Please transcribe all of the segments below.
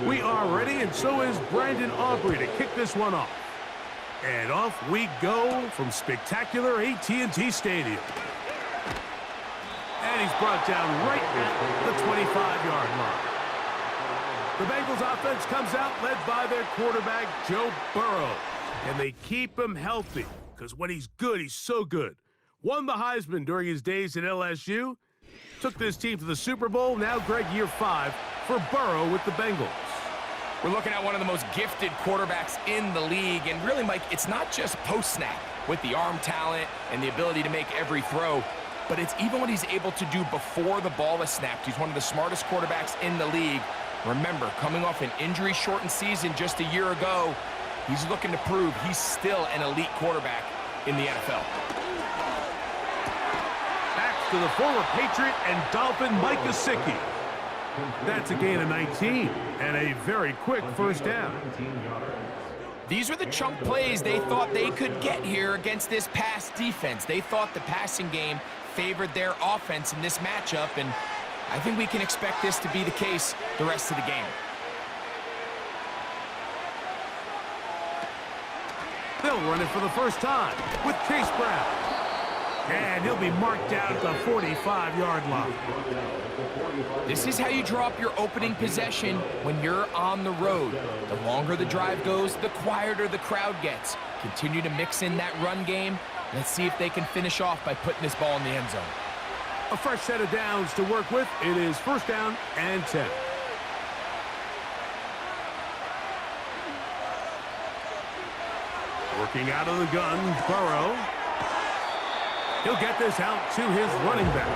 We are ready, and so is Brandon Aubrey to kick this one off. And off we go from spectacular AT&T Stadium. And he's brought down right at the 25-yard line. The Bengals offense comes out led by their quarterback, Joe Burrow. And they keep him healthy, because when he's good, he's so good. Won the Heisman during his days at LSU. Took this team to the Super Bowl. Now, Greg, year 5 for Burrow with the Bengals. We're looking at one of the most gifted quarterbacks in the league. And really, Mike, it's not just post-snap with the arm talent and the ability to make every throw, but it's even what he's able to do before the ball is snapped. He's one of the smartest quarterbacks in the league. Remember, coming off an injury-shortened season just a year ago, he's looking to prove he's still an elite quarterback in the NFL. Back to the former Patriot and Dolphin Mike Gesicki. That's a gain of 19 and a very quick first down. These are the chunk plays they thought they could get here against this pass defense. They thought the passing game favored their offense in this matchup, and I think we can expect this to be the case the rest of the game. They'll run it for the first time with Chase Brown. And he'll be marked down at the 45-yard line. This is how you draw up your opening possession when you're on the road. The longer the drive goes, the quieter the crowd gets. Continue to mix in that run game. Let's see if they can finish off by putting this ball in the end zone. A fresh set of downs to work with. It is first down and 10. Working out of the gun, Burrow. He'll get this out to his running back.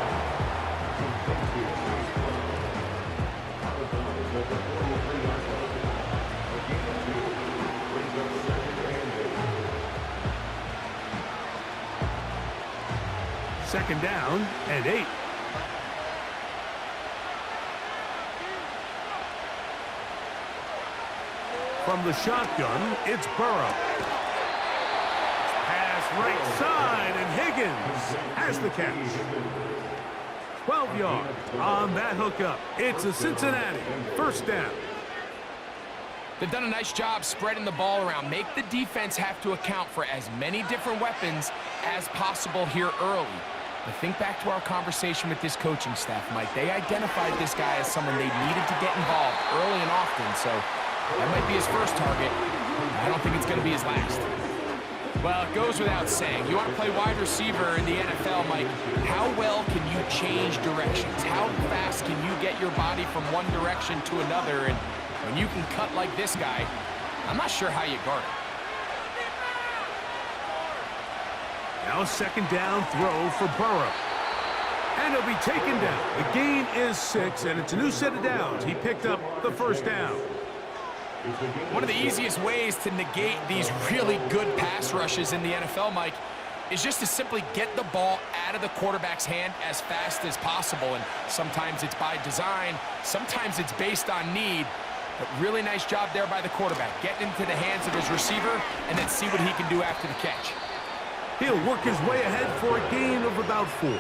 Second down and 8. From the shotgun, it's Burrow. Right side, and Higgins has the catch. 12 yards on that hookup. It's a Cincinnati first down. They've done a nice job spreading the ball around. Make the defense have to account for as many different weapons as possible here early. But think back to our conversation with this coaching staff, Mike. They identified this guy as someone they needed to get involved early and often, so that might be his first target. I don't think it's going to be his last. Well, it goes without saying. You want to play wide receiver in the NFL, Mike, how well can you change directions? How fast can you get your body from one direction to another? And when you can cut like this guy, I'm not sure how you guard it. Now a second down throw for Burrow. And he'll be taken down. The gain is 6, and it's a new set of downs. He picked up the first down. One of the easiest ways to negate these really good pass rushes in the NFL, Mike, is just to simply get the ball out of the quarterback's hand as fast as possible. And sometimes it's by design, sometimes it's based on need. But really nice job there by the quarterback, getting into the hands of his receiver and then see what he can do after the catch. He'll work his way ahead for a gain of about 4.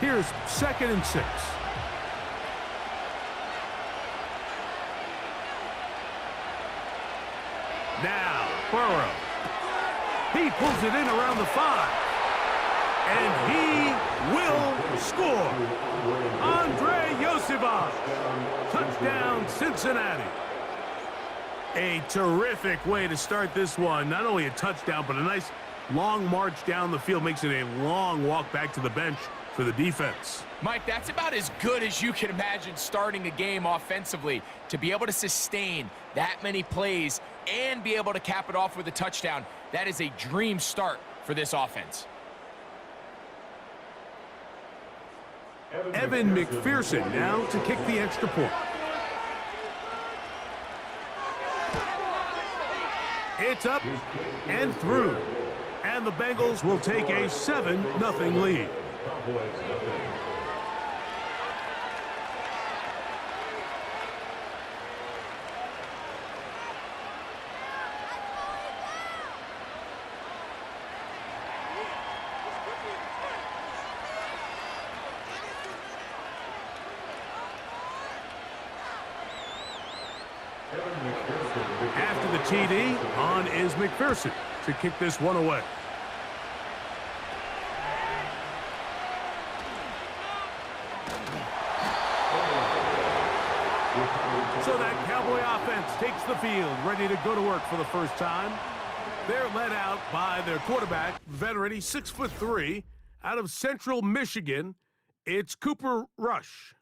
Here's second and 6. Now, Burrow. He pulls it in around the 5. And he will score. Andre Yosivas. Touchdown, Cincinnati. A terrific way to start this one. Not only a touchdown, but a nice long march down the field. Makes it a long walk back to the bench for the defense. Mike, that's about as good as you can imagine starting a game offensively. To be able to sustain that many plays and be able to cap it off with a touchdown, that is a dream start for this offense. Evan McPherson now to kick the extra point. It's up and through. And the Bengals will take a 7-0 lead. TD on is McPherson to kick this one away. So that Cowboy offense takes the field, ready to go to work for the first time. They're led out by their quarterback, veteran, he's 6'3", out of Central Michigan. It's Cooper Rush.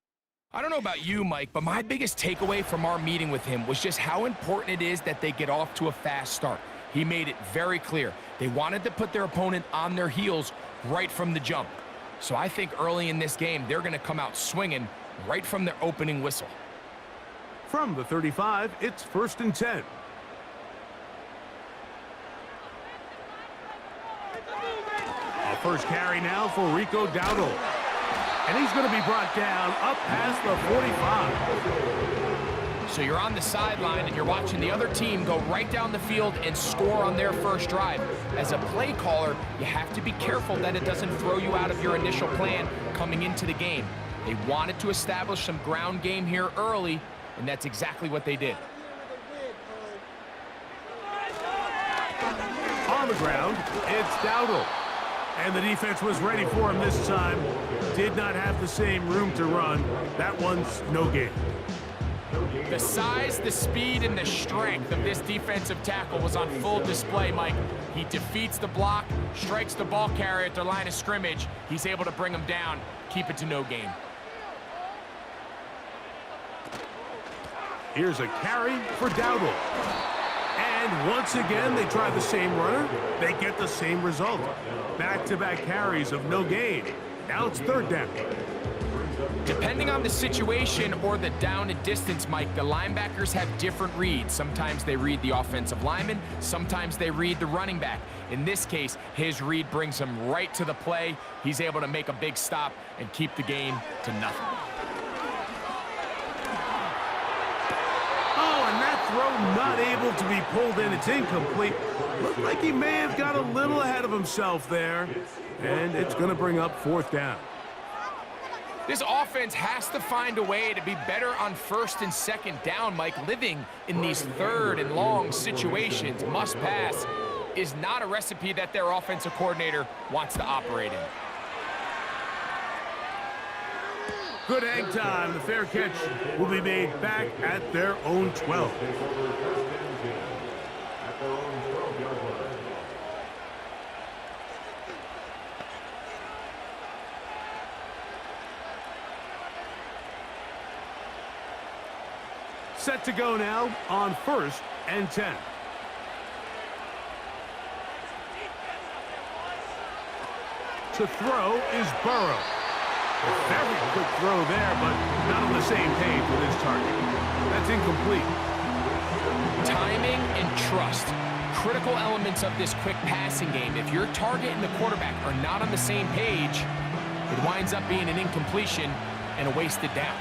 I don't know about you, Mike, but my biggest takeaway from our meeting with him was just how important it is that they get off to a fast start. He made it very clear. They wanted to put their opponent on their heels right from the jump. So I think early in this game, they're going to come out swinging right from their opening whistle. From the 35, it's 1st and 10. A first carry now for Rico Dowdle. And he's going to be brought down up past the 45. So you're on the sideline and you're watching the other team go right down the field and score on their first drive. As a play caller, you have to be careful that it doesn't throw you out of your initial plan coming into the game. They wanted to establish some ground game here early, and that's exactly what they did. On the ground, it's Dowdle. And the defense was ready for him this time. Did not have the same room to run. That one's no gain. The size, the speed, and the strength of this defensive tackle was on full display, Mike. He defeats the block, strikes the ball carrier at their line of scrimmage. He's able to bring him down, keep it to no gain. Here's a carry for Dowdle. And once again, they try the same runner. They get the same result. Back-to-back carries of no gain. Now it's 3rd down. Depending on the situation or the down and distance, Mike, the linebackers have different reads. Sometimes they read the offensive lineman. Sometimes they read the running back. In this case, his read brings him right to the play. He's able to make a big stop and keep the game to nothing. Throw not able to be pulled in. It's incomplete. Looked like he may have got a little ahead of himself there. And it's going to bring up 4th down. This offense has to find a way to be better on 1st and 2nd down, Mike. Living in these 3rd and long situations, must pass, is not a recipe that their offensive coordinator wants to operate in. Good hang time. The fair catch will be made back at their own 12. Set to go now on 1st and 10. To throw is Burrow. A very quick throw there, but not on the same page with his target. That's incomplete. Timing and trust, critical elements of this quick passing game. If your target and the quarterback are not on the same page, it winds up being an incompletion and a wasted down.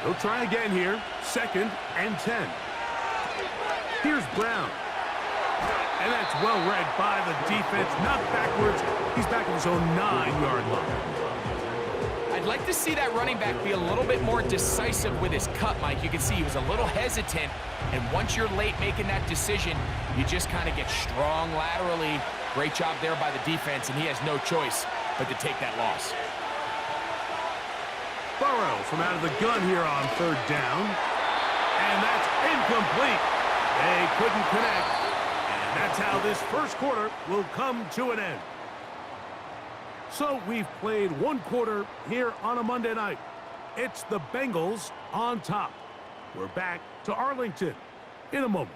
They'll try again here. 2nd and 10. Here's Brown. And that's well read by the defense. Knocked backwards. He's back in his own 9-yard line. I'd like to see that running back be a little bit more decisive with his cut, Mike. You can see he was a little hesitant, and once you're late making that decision, you just kind of get strong laterally. Great job there by the defense, and he has no choice but to take that loss. Burrow from out of the gun here on 3rd down, and that's incomplete. They couldn't connect, and that's how this first quarter will come to an end. So we've played 1 quarter here on a Monday night. It's the Bengals on top. We're back to Arlington in a moment.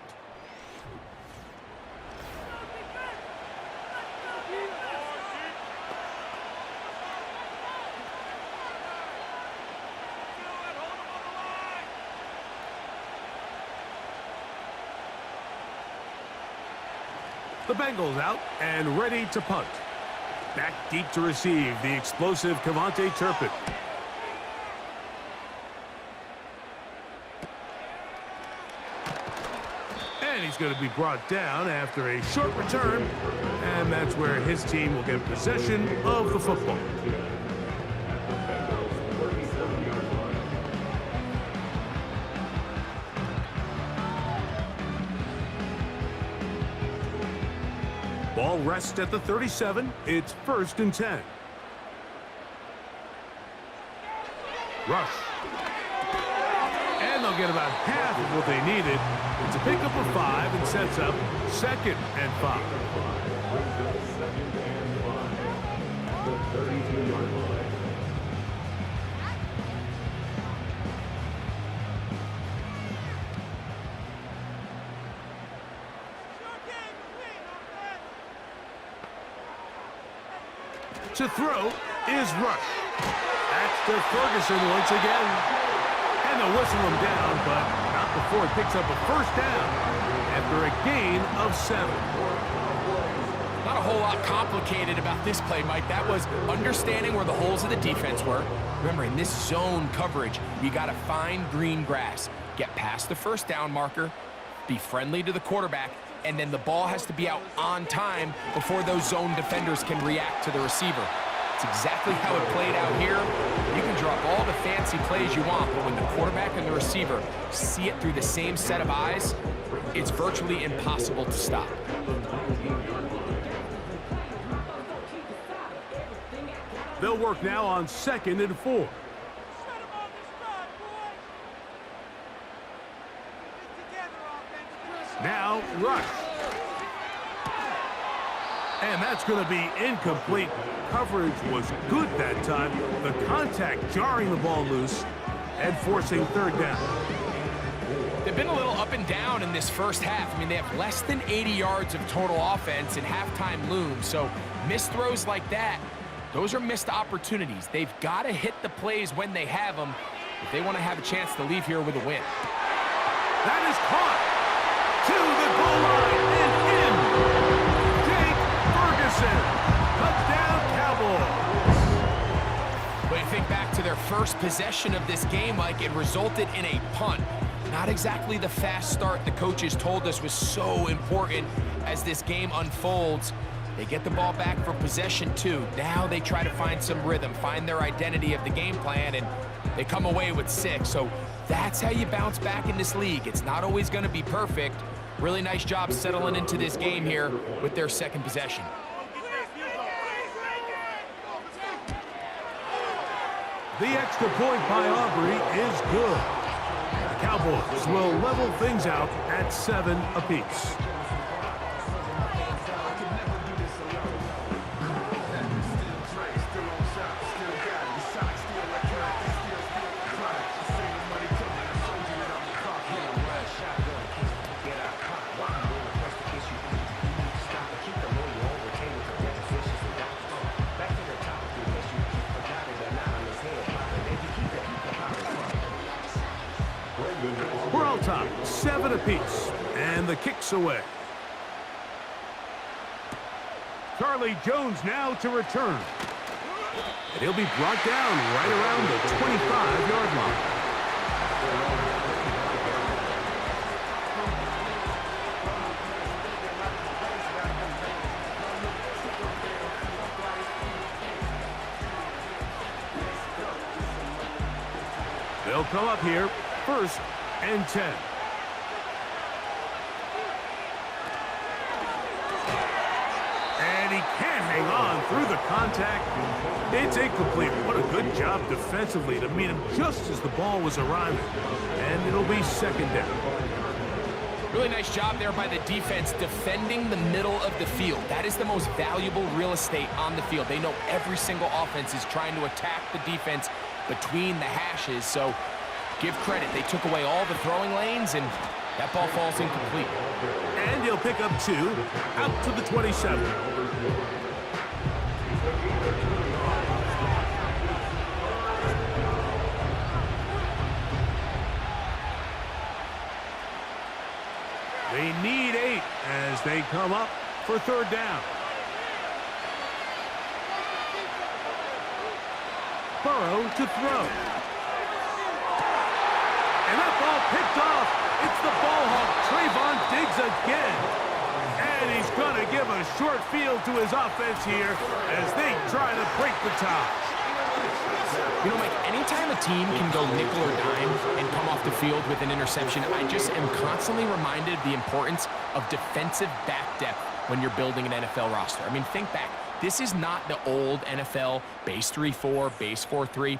The Bengals out and ready to punt. Back deep to receive the explosive Cavante Turpin. And he's going to be brought down after a short return. And that's where his team will get possession of the football. Last at the 37, it's 1st and 10. Rush. And they'll get about half of what they needed. It's a pickup of 5 and sets up 2nd and 5. To throw is Rush. That's to Ferguson once again. And they'll whistle him down, but not before he picks up a 1st down after a gain of 7. Not a whole lot complicated about this play, Mike. That was understanding where the holes of the defense were. Remember, in this zone coverage, you got to find green grass. Get past the 1st down marker, be friendly to the quarterback, and then the ball has to be out on time before those zone defenders can react to the receiver. It's exactly how it played out here. You can drop all the fancy plays you want, but when the quarterback and the receiver see it through the same set of eyes, it's virtually impossible to stop. They'll work now on 2nd and 4. Now, Rush. And that's going to be incomplete. Coverage was good that time. The contact jarring the ball loose and forcing 3rd down. They've been a little up and down in this first half. I mean, they have less than 80 yards of total offense and halftime looms. So missed throws like that, those are missed opportunities. They've got to hit the plays when they have them if they want to have a chance to leave here with a win. That is caught. To the goal line and in. Jake Ferguson. Touchdown, Cowboys. But you think back to their first possession of this game, like it resulted in a punt. Not exactly the fast start the coaches told us was so important as this game unfolds. They get the ball back for possession 2. Now they try to find some rhythm, find their identity of the game plan, and they come away with 6. So that's how you bounce back in this league. It's not always going to be perfect. Really nice job settling into this game here with their 2nd possession. The extra point by Aubrey is good. The Cowboys will level things out at 7 apiece. We're all tied, 7 apiece, and the kick's away. Charlie Jones now to return. And he'll be brought down right around the 25-yard line. They'll come up here, 1st and 10. And he can't hang on through the contact. It's incomplete. What a good job defensively to meet him just as the ball was arriving. And it'll be 2nd down. Really nice job there by the defense defending the middle of the field. That is the most valuable real estate on the field. They know every single offense is trying to attack the defense between the hashes, so give credit. They took away all the throwing lanes, and that ball falls incomplete. And he'll pick up 2 out to the 27. They need 8 as they come up for 3rd down. Burrow to throw. And that ball picked off. It's the ball hawk, Trayvon Diggs again. And he's going to give a short field to his offense here as they try to break the tie. You know, Mike, anytime a team can go nickel or dime and come off the field with an interception, I just am constantly reminded of the importance of defensive back depth. when you're building an NFL roster. I mean, think back. This is not the old NFL base 3-4, base 4-3.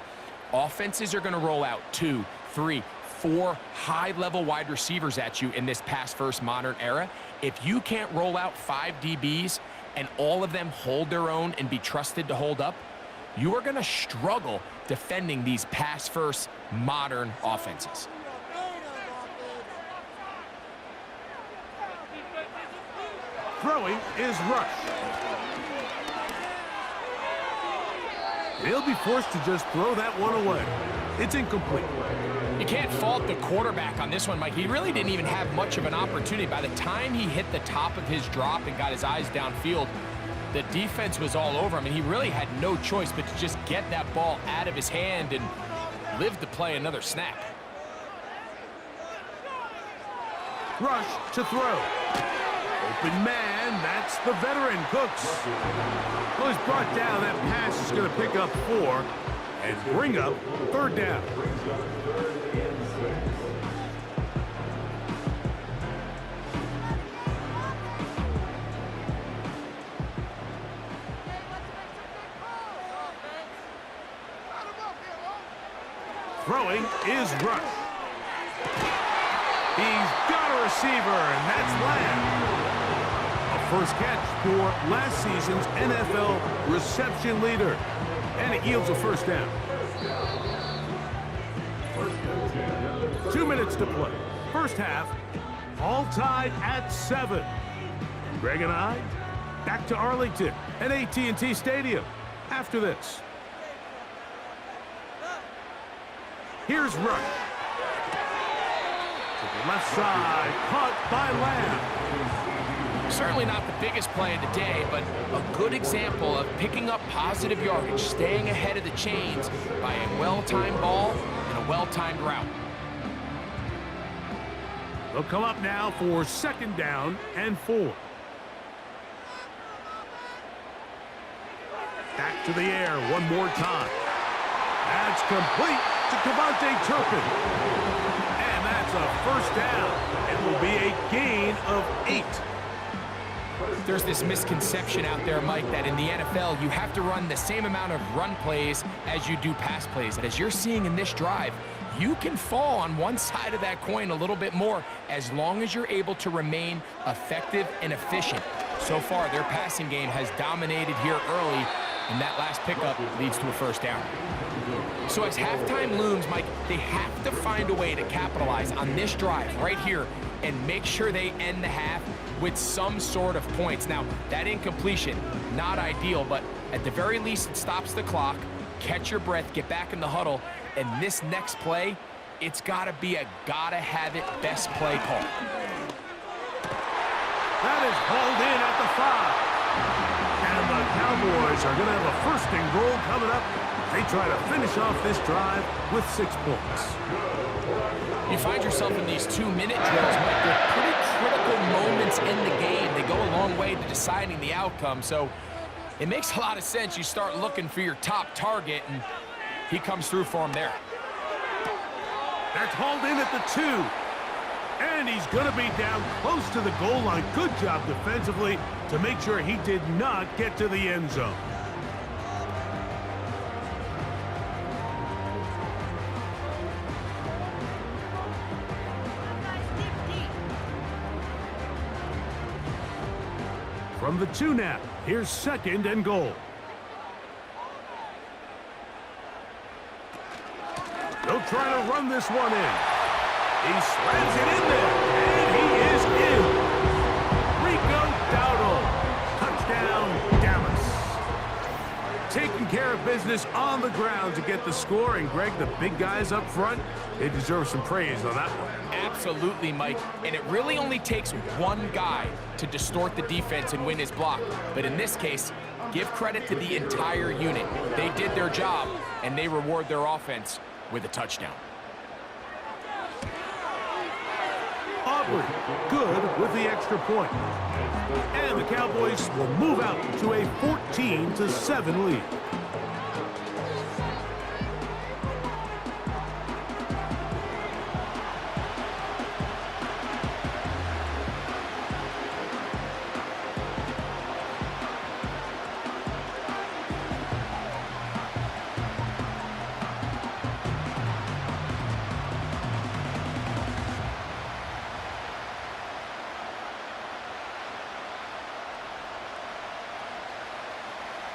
Offenses are going to roll out 2, 3, 4 high-level wide receivers at you in this pass-first modern era. If you can't roll out 5 DBs and all of them hold their own and be trusted to hold up, you are going to struggle defending these pass-first modern offenses. Throwing is Rush. He'll be forced to just throw that one away. It's incomplete. You can't fault the quarterback on this one, Mike. He really didn't even have much of an opportunity. By the time he hit the top of his drop and got his eyes downfield, the defense was all over him, and he really had no choice but to just get that ball out of his hand and live to play another snap. Rush to throw. Open man, that's the veteran, Cooks. Well, he's brought down. That pass is going to pick up 4 and bring up 3rd down. Throwing is Rush. He's got a receiver, and that's Lamb. A first catch for last season's NFL reception leader. And it yields a 1st down. 2 minutes to play. First half, all tied at 7. Greg and I, back to Arlington at AT&T Stadium after this. Here's Rush. To the left side, caught by Lamb. Certainly not the biggest play of the day, but a good example of picking up positive yardage, staying ahead of the chains by a well-timed ball and a well-timed route. They'll come up now for 2nd down and 4. Back to the air one more time. That's complete to Devontae Turpin. And that's a 1st down. It will be a gain of 8. There's this misconception out there, Mike, that in the NFL you have to run the same amount of run plays as you do pass plays. And as you're seeing in this drive, you can fall on one side of that coin a little bit more as long as you're able to remain effective and efficient. So far, their passing game has dominated here early, and that last pickup leads to a 1st down. So as halftime looms, Mike, they have to find a way to capitalize on this drive right here and make sure they end the half with some sort of points. Now, that incompletion, not ideal, but at the very least, it stops the clock. Catch your breath, get back in the huddle, and this next play, it's got to be a gotta-have-it best play call. That is hauled in at the 5. And the Cowboys are going to have a 1st and goal coming up. They try to finish off this drive with 6 points. You find yourself in these 2-minute drills, Mike. They're pretty critical moments in the game. They go a long way to deciding the outcome, so it makes a lot of sense. You start looking for your top target, and he comes through for him there. That's hauled in at the 2. And he's going to be down close to the goal line. Good job defensively to make sure he did not get to the end zone. From the 2 now, here's 2nd and goal. They'll try to run this one in. He slams it in there, and he is in. Rico Dowdle. Touchdown, Dallas. Taking care of business on the ground to get the score. And, Greg, the big guys up front, they deserve some praise on that one. Absolutely, Mike. And it really only takes one guy to distort the defense and win his block. But in this case, give credit to the entire unit. They did their job, and they reward their offense with a touchdown. Aubrey, good with the extra point. And the Cowboys will move out to a 14-7 lead.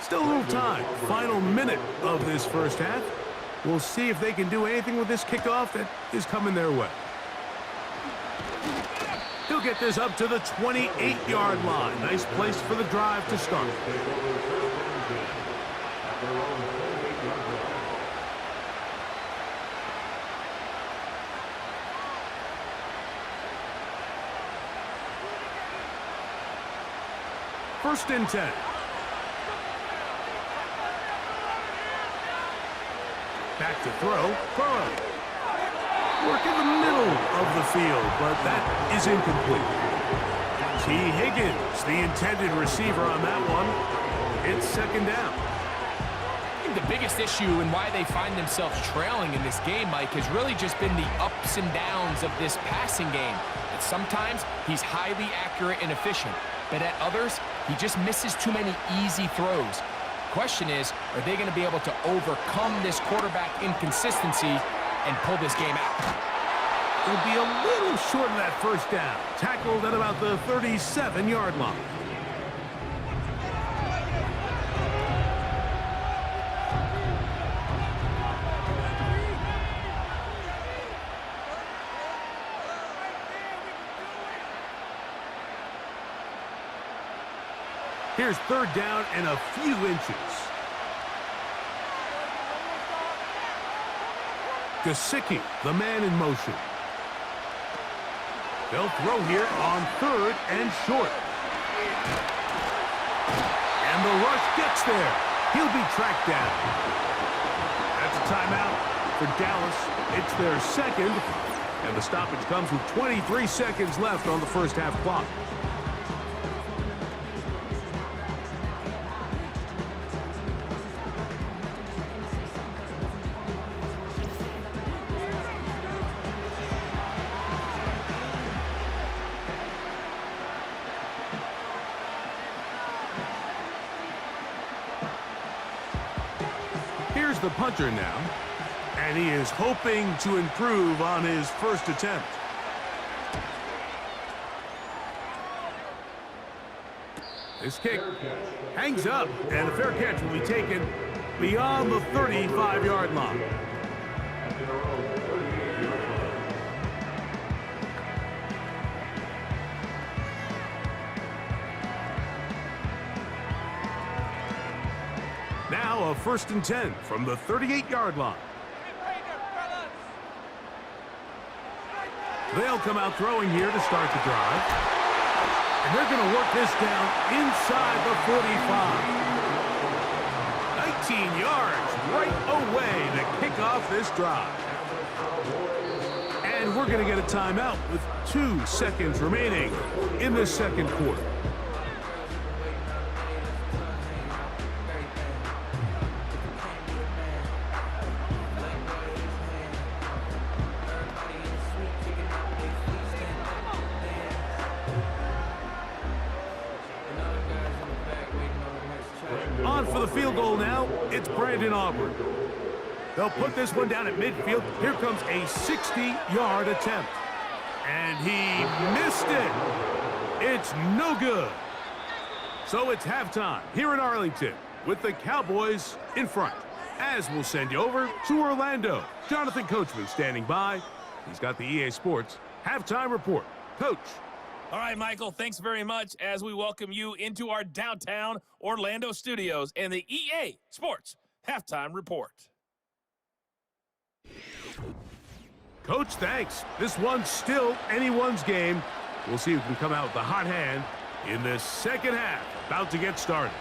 Still a little time. Final minute of this first half. We'll see if they can do anything with this kickoff that is coming their way. He'll get this up to the 28-yard line. Nice place for the drive to start. First and 10. Back to throw. Burrow. Work in the middle of the field, but that is incomplete. T. Higgins, the intended receiver on that one. It's second down. I think the biggest issue and why they find themselves trailing in this game, Mike, has really just been the ups and downs of this passing game. And sometimes he's highly accurate and efficient, but at others, he just misses too many easy throws. Question is, are they going to be able to overcome this quarterback inconsistency and pull this game out? It'll be a little short of that first down. Tackled at about the 37-yard line. Here's third down and a few inches. Gesicki, the man in motion. They'll throw here on third and short. And the rush gets there. He'll be tracked down. That's a timeout for Dallas. It's their second. And the stoppage comes with 23 seconds left on the first half clock. Here's the punter now, and he is hoping to improve on his first attempt. This kick hangs up, and a fair catch will be taken beyond the 35-yard line. Now a first and 10 from the 38-yard line. They'll come out throwing here to start the drive. And they're going to work this down inside the 45. 19 yards right away to kick off this drive. And we're going to get a timeout with 2 seconds remaining in the second quarter. On for the field goal now, it's Brandon Aubrey. They'll put this one down at midfield. Here comes a 60-yard attempt. And he missed it. It's no good. So it's halftime here in Arlington with the Cowboys in front. As we'll send you over to Orlando. Jonathan Coachman standing by. He's got the EA Sports halftime report. Coach. All right, Michael, thanks very much as we welcome you into our downtown Orlando studios and the EA Sports Halftime Report. Coach, thanks. This one's still anyone's game. We'll see who can come out with the hot hand in this second half. About to get started.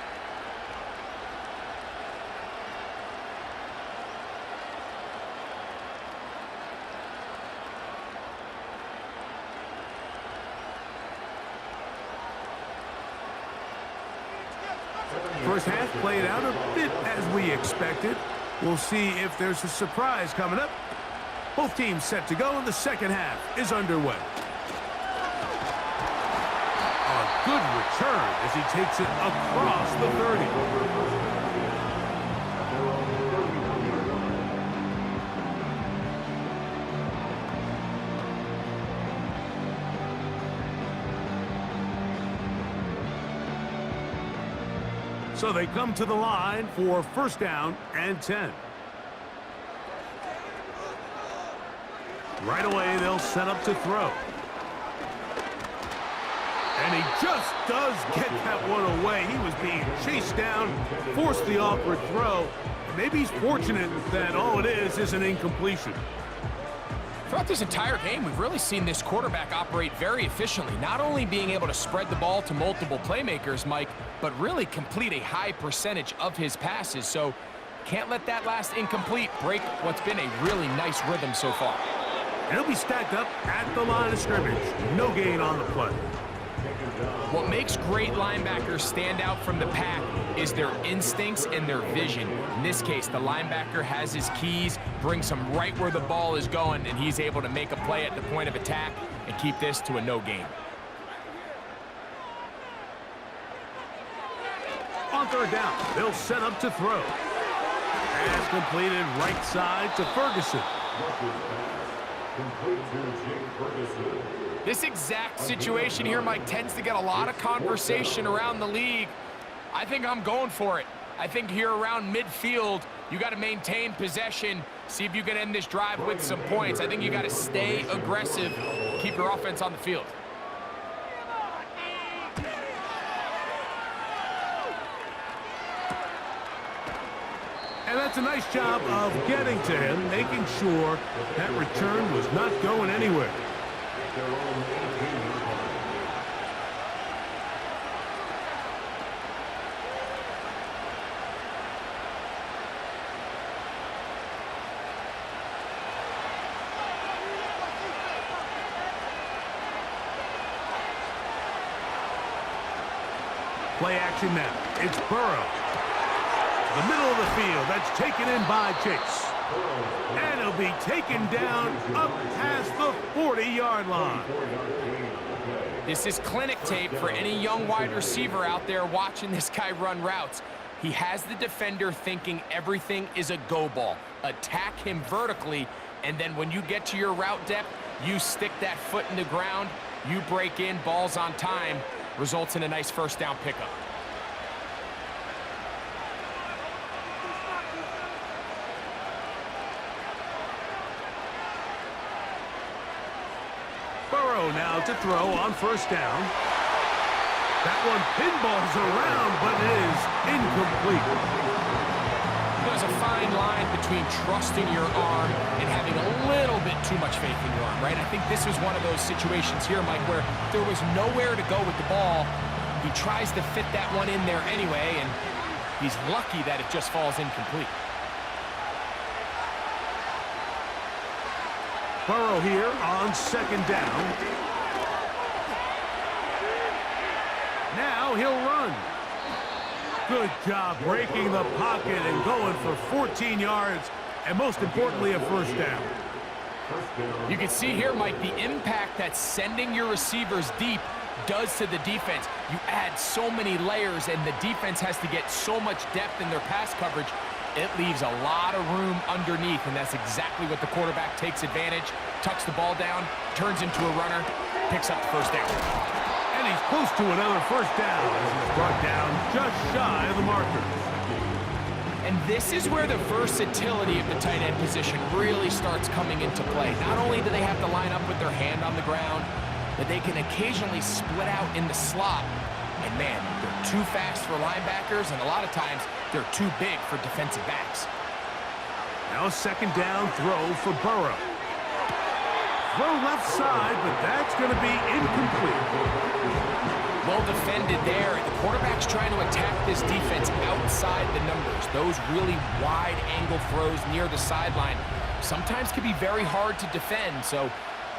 First half played out a bit as we expected. We'll see if there's a surprise coming up. Both teams set to go, and the second half is underway. A good return as he takes it across the 30. So they come to the line for first down and 10. Right away, they'll set up to throw. And he just does get that one away. He was being chased down, forced the awkward throw. Maybe he's fortunate that all it is an incompletion. Throughout this entire game, we've really seen this quarterback operate very efficiently, not only being able to spread the ball to multiple playmakers, Mike, but really complete a high percentage of his passes. So can't let that last incomplete break what's been a really nice rhythm so far. And he'll be stacked up at the line of scrimmage. No gain on the play. What makes great linebackers stand out from the pack is their instincts and their vision. In this case, the linebacker has his keys, brings him right where the ball is going, and he's able to make a play at the point of attack and keep this to a no gain. On third down, they'll set up to throw. Pass completed right side to Ferguson. This exact situation here, Mike, tends to get a lot of conversation around the league. I think I'm going for it. I think here around midfield, you got to maintain possession, see if you can end this drive with some points. I think you got to stay aggressive, keep your offense on the field. And that's a nice job of getting to him, making sure that return was not going anywhere. Play action now. It's Burrow. The middle of the field. That's taken in by Chase. And he'll be taken down up past the 40-yard line. This is clinic tape for any young wide receiver out there watching this guy run routes. He has the defender thinking everything is a go ball. Attack him vertically, and then when you get to your route depth, you stick that foot in the ground, you break in, balls on time, results in a nice first down pickup. Burrow now to throw on first down. That one pinballs around, but it is incomplete. There's a fine line between trusting your arm and having a little bit too much faith in your arm, right? I think this was one of those situations here, Mike, where there was nowhere to go with the ball. He tries to fit that one in there anyway, and he's lucky that it just falls incomplete. Burrow here on second down. Now he'll run. Good job breaking the pocket and going for 14 yards, and most importantly, a first down. You can see here, Mike, the impact that sending your receivers deep does to the defense. You add so many layers, and the defense has to get so much depth in their pass coverage. It leaves a lot of room underneath, and that's exactly what the quarterback takes advantage, tucks the ball down, turns into a runner, picks up the first down. And he's close to another first down as he's brought down just shy of the marker. And this is where the versatility of the tight end position really starts coming into play. Not only do they have to line up with their hand on the ground, but they can occasionally split out in the slot. And man, they're too fast for linebackers, and a lot of times they're too big for defensive backs. Now a second down throw for Burrow. Throw left side, but that's going to be incomplete. Well defended there. The quarterback's trying to attack this defense outside the numbers. Those really wide angle throws near the sideline sometimes can be very hard to defend, so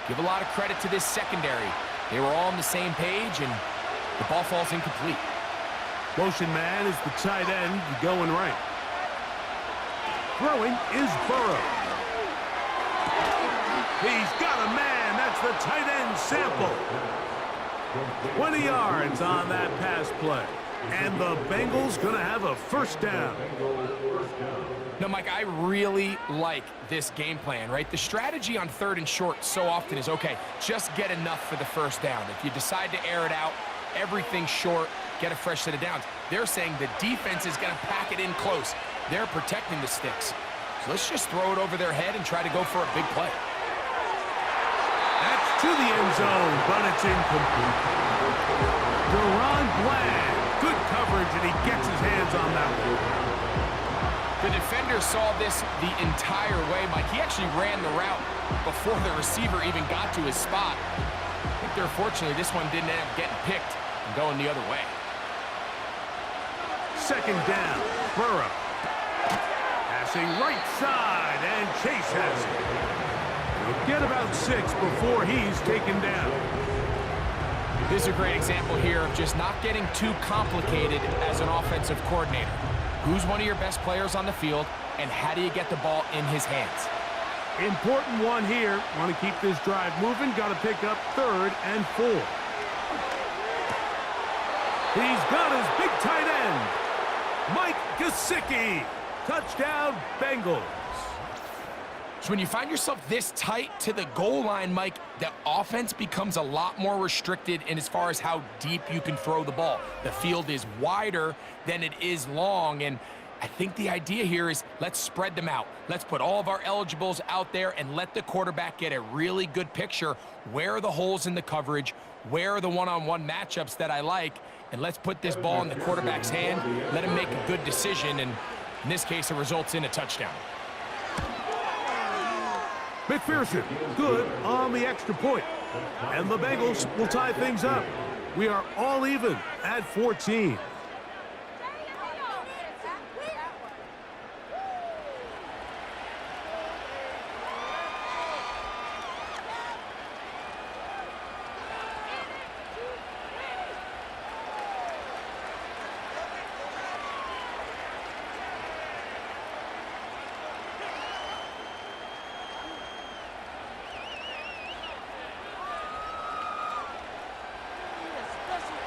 give a lot of credit to this secondary. They were all on the same page, and the ball falls incomplete. Motion man is the tight end going right. Throwing is Burrow. He's got a man. That's the tight end sample. 20 yards on that pass play. And the Bengals going to have a first down. No, Mike, I really like this game plan, right? The strategy on third and short so often is, okay, just get enough for the first down. If you decide to air it out, everything short, get a fresh set of downs. They're saying the defense is going to pack it in close. They're protecting the sticks. So let's just throw it over their head and try to go for a big play. That's to the end zone, but it's incomplete. Deron Bland, good coverage, and he gets his hands on that one. The defender saw this the entire way, Mike. He actually ran the route before the receiver even got to his spot. I think they're fortunately this one didn't end up getting picked and going the other way. Second down, Burrow. Passing right side, and Chase has it. He'll get about 6 before he's taken down. This is a great example here of just not getting too complicated as an offensive coordinator. Who's one of your best players on the field, and how do you get the ball in his hands? Important one here. Want to keep this drive moving. Got to pick up 3rd and 4. He's got his big tight end, Mike Gesicki. Touchdown, Bengals. So when you find yourself this tight to the goal line, Mike, the offense becomes a lot more restricted in as far as how deep you can throw the ball. The field is wider than it is long, and I think the idea here is let's spread them out. Let's put all of our eligibles out there and let the quarterback get a really good picture. Where are the holes in the coverage? Where are the one-on-one matchups that I like? And let's put this ball in the quarterback's hand. Let him make a good decision, and in this case, it results in a touchdown. McPherson, good on the extra point. And the Bengals will tie things up. We are all even at 14.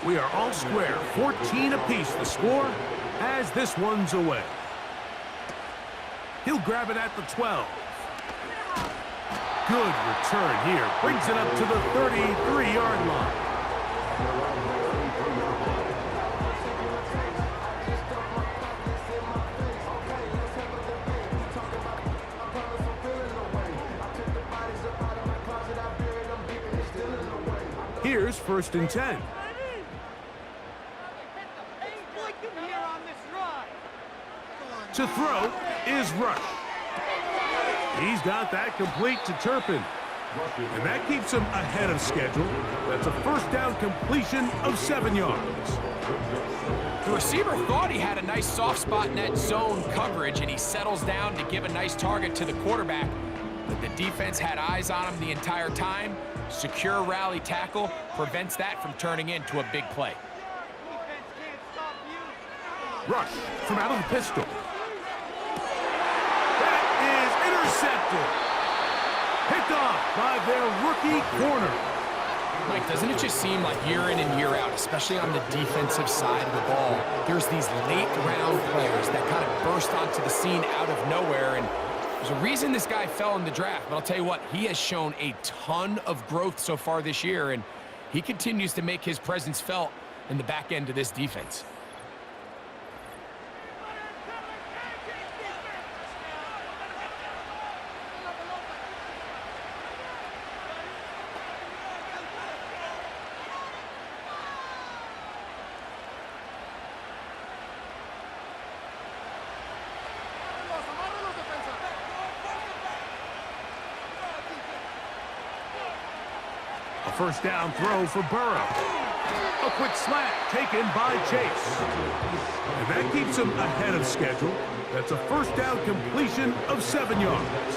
We are all square, 14 apiece the score as this one's away. He'll grab it at the 12. Good return here. Brings it up to the 33-yard line. Here's 1st and 10. To throw is Rush. He's got that complete to Turpin. And that keeps him ahead of schedule. That's a 1st down completion of 7 yards. The receiver thought he had a nice soft spot in that zone coverage, and he settles down to give a nice target to the quarterback. But the defense had eyes on him the entire time. Secure rally tackle prevents that from turning into a big play. Rush from out of the pistol. That is intercepted. Picked off by their rookie corner. Mike, doesn't it just seem like year in and year out, especially on the defensive side of the ball, there's these late-round players that kind of burst onto the scene out of nowhere, and there's a reason this guy fell in the draft, but I'll tell you what, he has shown a ton of growth so far this year, and he continues to make his presence felt in the back end of this defense. A 1st down throw for Burrow. A quick slant taken by Chase. And that keeps him ahead of schedule. That's a 1st down completion of 7 yards.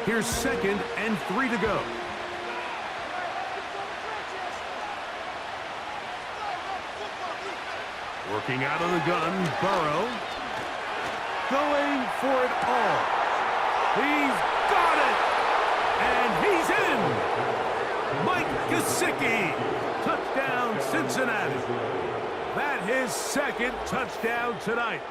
Here's 2nd and 3 to go. Working out of the gun, Burrow. Going for it all. He's got it! And he's in! Mike Gesicki. Touchdown, Cincinnati. That his 2nd touchdown tonight.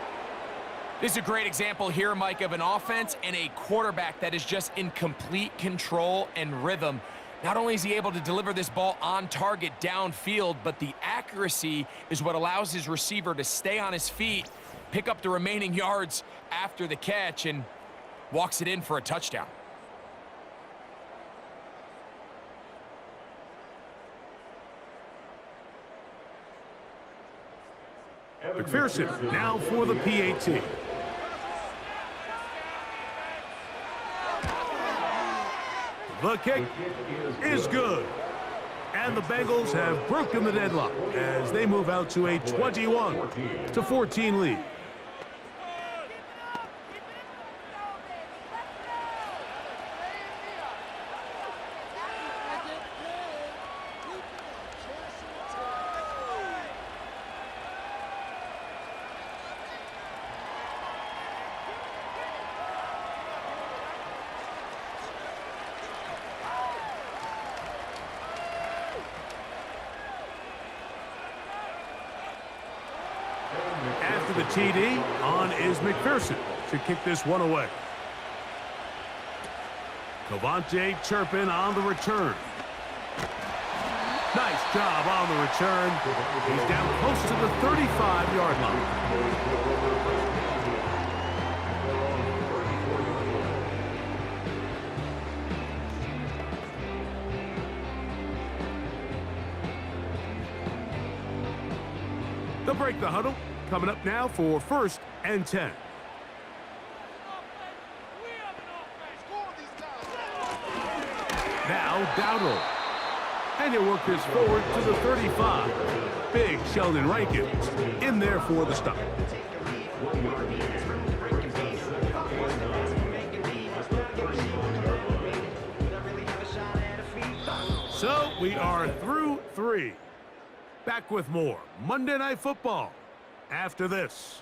This is a great example here, Mike, of an offense and a quarterback that is just in complete control and rhythm. Not only is he able to deliver this ball on target downfield, but the accuracy is what allows his receiver to stay on his feet, pick up the remaining yards after the catch, and walks it in for a touchdown. McPherson now for the PAT. The kick is good. And the Bengals have broken the deadlock as they move out to a 21-14 lead. After the TD, on is McPherson to kick this one away. Cavante Turpin on the return. Nice job on the return. He's down close to the 35-yard line. They'll break the huddle. Coming up now for 1st and 10. Now Dowdle. And he'll work this forward to the 35. Big Sheldon Rankins in there for the stop. So we are through 3. Back with more Monday Night Football after this.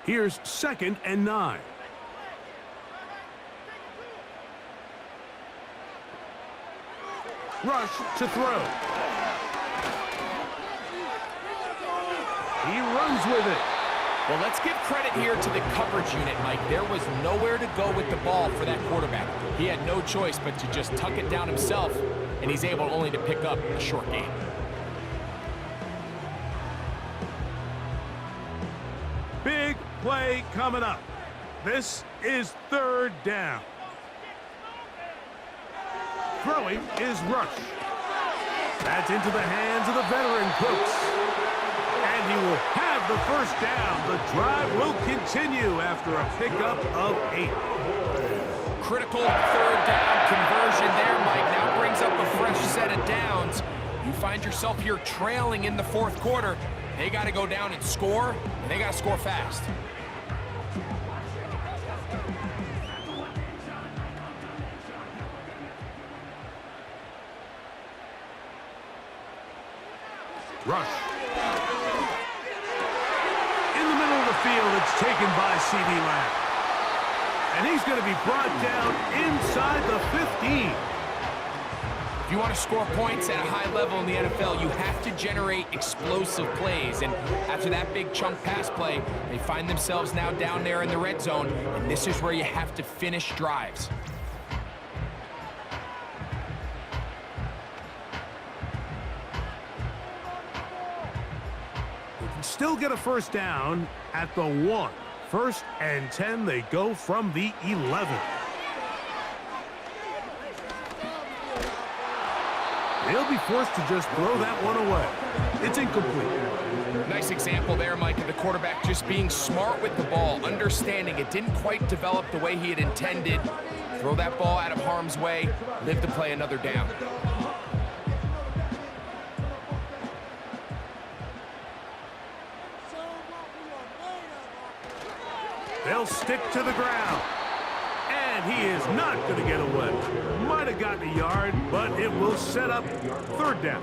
Here's 2nd and 9. Rush to throw. He runs with it. Well, let's give credit here to the coverage unit, Mike. There was nowhere to go with the ball for that quarterback. He had no choice but to just tuck it down himself, and he's able only to pick up a short gain. Big play coming up. This is 3rd down. Throwing is Rush. That's into the hands of the veteran Cooks. And he will have the 1st down. The drive will continue after a pickup of 8. Critical 3rd down conversion there, Mike. Now brings up a fresh set of downs. You find yourself here trailing in the 4th quarter. They got to go down and score, and they got to score fast. Rush. In the middle of the field, it's taken by C.D. Lamb. And he's going to be brought down inside the 15. If you want to score points at a high level in the NFL, you have to generate explosive plays. And after that big chunk pass play, they find themselves now down there in the red zone. And this is where you have to finish drives. Still get a 1st down at the 1. 1st and 10, they go from the 11. They'll be forced to just throw that one away. It's incomplete. Nice example there, Mike, of the quarterback just being smart with the ball, understanding it didn't quite develop the way he had intended. Throw that ball out of harm's way, live to play another down. They'll stick to the ground. And he is not going to get away. Might have gotten a yard, but it will set up 3rd down.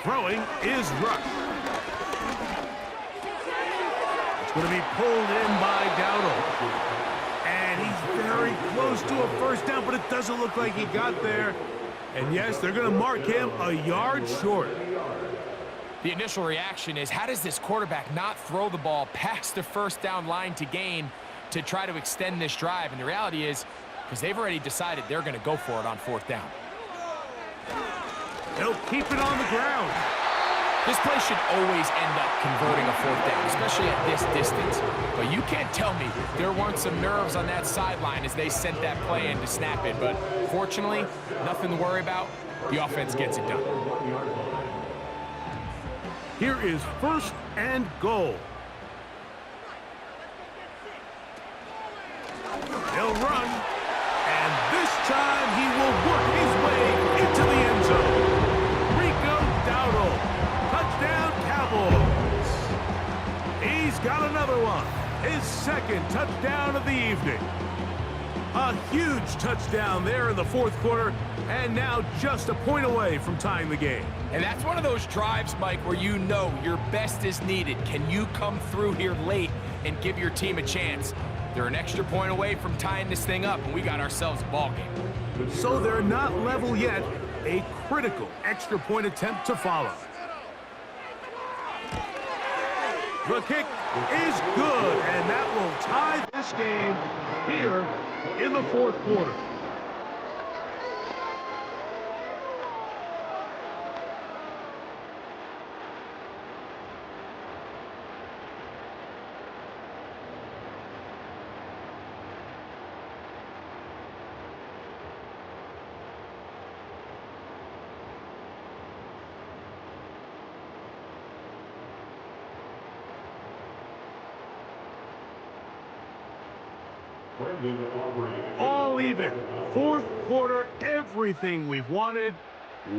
Throwing is Rush. It's going to be pulled in by Dowdle. And he's very close to a first down, but it doesn't look like he got there. And yes, they're going to mark him a yard short. The initial reaction is, how does this quarterback not throw the ball past the first down line to gain to try to extend this drive? And the reality is, because they've already decided they're going to go for it on fourth down. They'll keep it on the ground. This play should always end up converting a fourth down, especially at this distance. But you can't tell me there weren't some nerves on that sideline as they sent that play in to snap it. But fortunately, nothing to worry about. The offense gets it done. Here is first and goal. He'll run, and this time he will work his way into the end zone. Rico Dowdle, touchdown Cowboys. He's got another one, his second touchdown of the evening. A huge touchdown there in the fourth quarter, and now just a point away from tying the game. And that's one of those drives, Mike, where you know your best is needed. Can you come through here late and give your team a chance? They're an extra point away from tying this thing up, and we got ourselves a ball game. So they're not level yet. A critical extra point attempt to follow. The kick is good, and that will tie this game here in the fourth quarter. All even. Fourth quarter, everything we've wanted.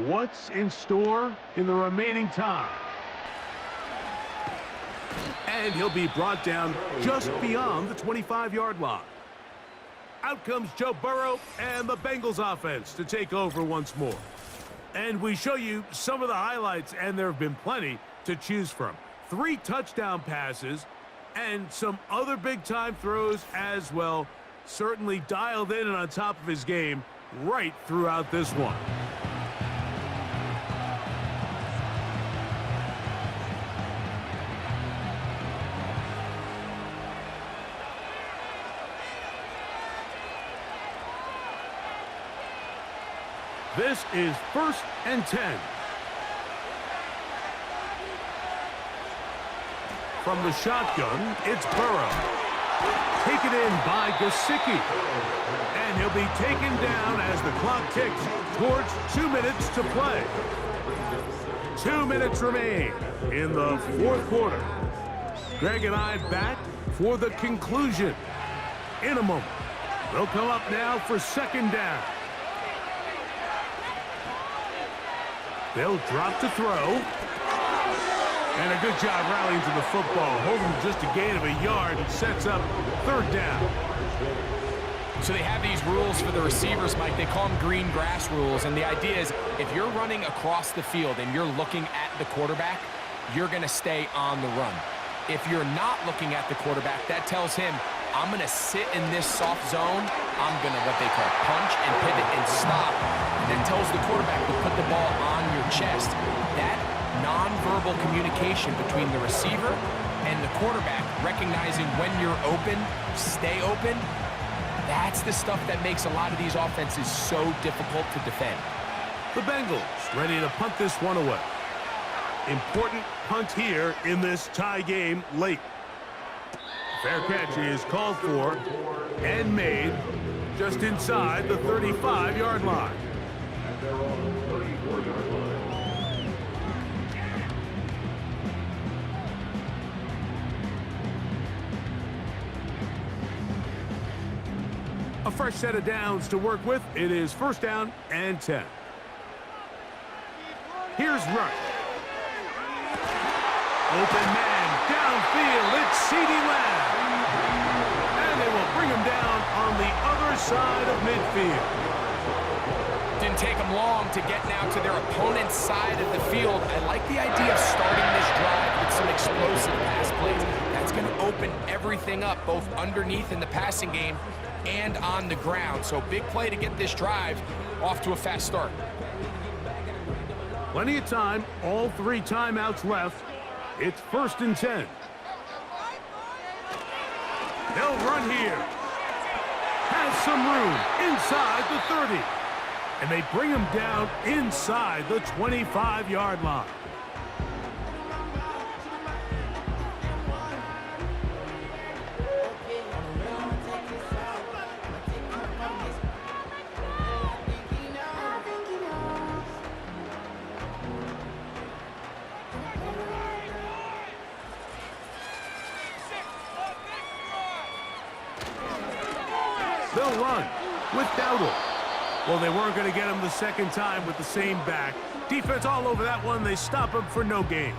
What's in store in the remaining time? And he'll be brought down just beyond the 25-yard line. Out comes Joe Burrow and the Bengals offense to take over once more. And we show you some of the highlights, and there have been plenty to choose from. 3 touchdown passes and some other big-time throws as well. Certainly dialed in and on top of his game right throughout this one. This is first and 10. From the shotgun, it's Burrow. Taken in by Gesicki. And he'll be taken down as the clock ticks towards 2 minutes to play. 2 minutes remain in the fourth quarter. Greg and I back for the conclusion in a moment. They'll come up now for second down. They'll drop to throw. And a good job rallying to the football, holding just a gain of a yard and sets up third down. So they have these rules for the receivers, Mike. They call them green grass rules. And the idea is if you're running across the field and you're looking at the quarterback, you're going to stay on the run. If you're not looking at the quarterback, that tells him, I'm going to sit in this soft zone. I'm going to what they call punch and pivot and stop. And that tells the quarterback to put the ball on your chest. That non-verbal communication between the receiver and the quarterback, recognizing when you're open, stay open, that's the stuff that makes a lot of these offenses so difficult to defend. The Bengals ready to punt this one away. Important punt here in this tie game late. Fair catch is called for and made just inside the 35-yard line. A fresh set of downs to work with. It is first down and 10. Here's Rush. Open man downfield. It's CeeDee Lamb. And they will bring him down on the other side of midfield. Didn't Didn't take them long to get now to their opponent's side of the field. I like the idea of starting this drive with some explosive pass plays. That's going to open everything up, both underneath in the passing game and on the ground. So big play to get this drive off to a fast start. Plenty of time, all 3 timeouts left. It's 1st and 10. They'll run here. Has some room inside the 30. And they bring him down inside the 25-yard line. They'll run with Dowdle. Well, they weren't going to get him the second time with the same back. Defense all over that one. They stop him for no gain.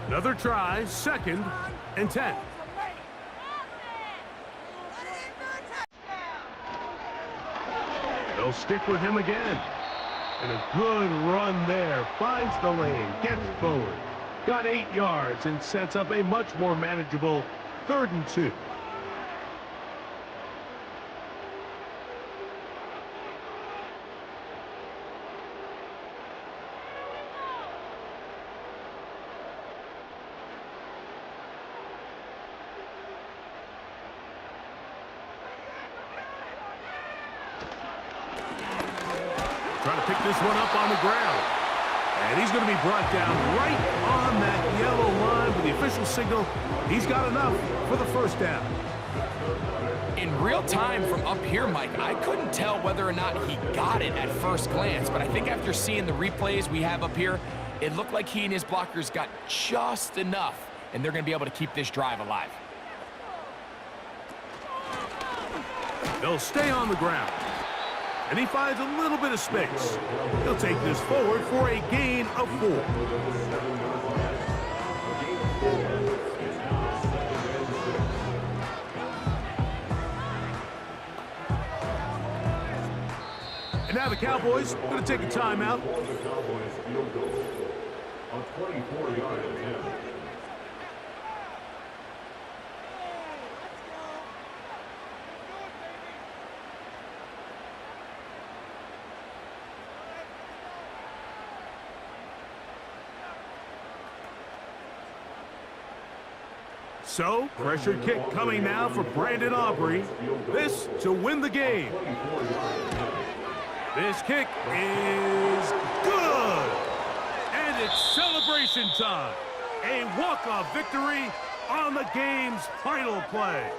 Another try, 2nd and 10. They'll stick with him again. And a good run there. Finds the lane, gets forward. Got 8 yards and sets up a much more manageable 3rd and 2. Trying to pick this one up on the ground. And he's going to be brought down right on that yellow line with the official signal. He's got enough for the 1st down. In real time from up here, Mike, I couldn't tell whether or not he got it at first glance, but I think after seeing the replays we have up here, it looked like he and his blockers got just enough, and they're going to be able to keep this drive alive. They'll stay on the ground. And he finds a little bit of space. He'll take this forward for a gain of 4. And now the Cowboys are going to take a timeout. A 24-yard attempt. So, pressure kick coming now for Brandon Aubrey. This to win the game. This kick is good. And it's celebration time. A walk-off victory on the game's final play.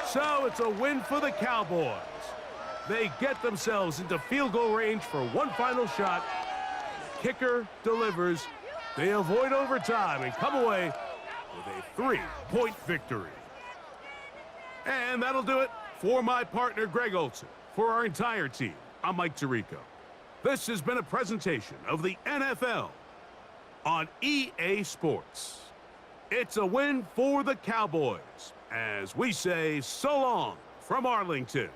So, it's a win for the Cowboys. They get themselves into field goal range for one final shot. Kicker delivers. They avoid overtime and come away with a 3-point victory. And that'll do it for my partner, Greg Olson. For our entire team, I'm Mike Tirico. This has been a presentation of the NFL on EA Sports. It's a win for the Cowboys, as we say so long from Arlington.